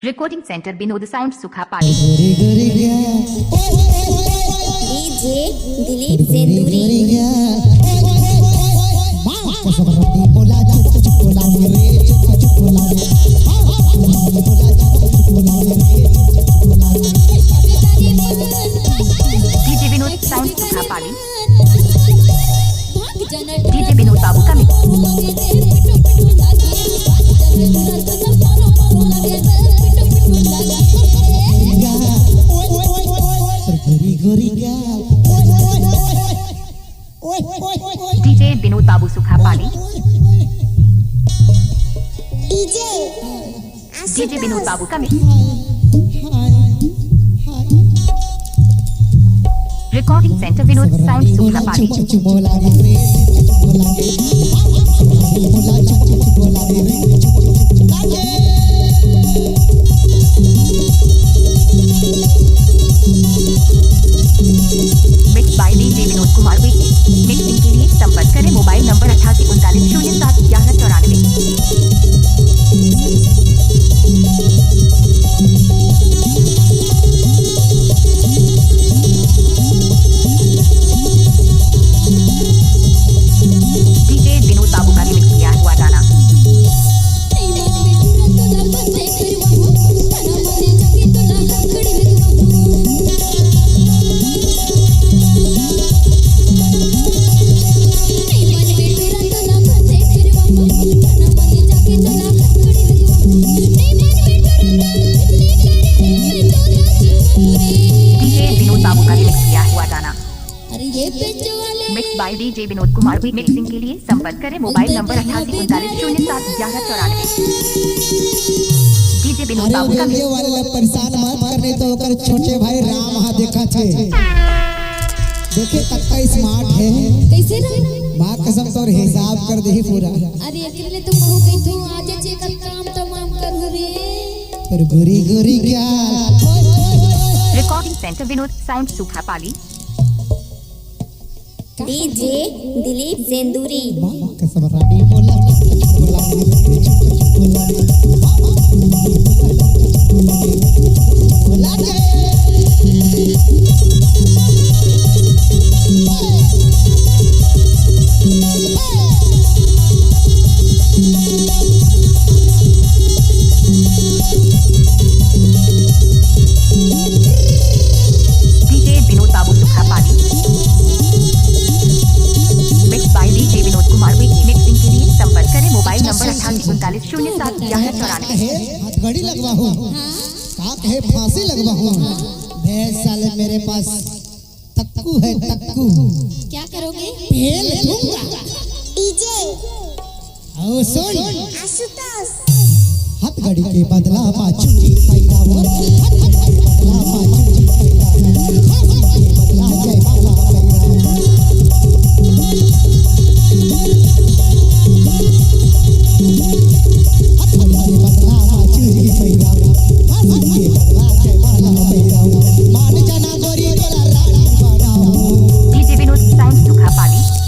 Recording centre Vinod sound Sukhapali. DJ Dilip Senduri. DJ Vinod sound Sukhapali. DJ Vinod Babu का mix. DJ Vinod Babu Sukhapali. DJ Vinod Babu का mix. Recording centre Vinod sound Sukhapali. Mix by DJ Vinod Kumar VK. Mixing के लिए संपर्क करें mobile number 8839071194। DJ Vinod Babu का remix किया हुआ गाना। Mix by DJ Vinod Kumar भी। मिक्सिंग के लिए संपर्क करें mobile number 8839071194। DJ Vinod Babu का परेशान मत करने तो कर छोटे भाई राम वहां देखा थे देखे तक्का स्मार्ट है कैसे रहे मां कसम तोर हिसाब कर दे पूरा। अरे अकेले तुम कहू कहीं तो आज चेक काम तमाम कर रे पर गोरी गोरी क्या। Recording centre Vinod sound Sukhapali. DJ Dilip Senduri. कसम रानी बोला DJ Vinod Babu Sukhapali. Mix by DJ Vinod Kumar VK. Mixing के लिए संपर्क करें मोबाइल नंबर 8839071194। हथकड़ी लगवा हूँ काक है फांसी लगवा हूँ भैंस साले मेरे पास तक्कू है तक्कू। क्या करोगे? फेल दूंगा। डीजे आओ सुन आशुतोष। हथकड़ी के बदला माचुरी पैदा हो हथकड़ी के बदला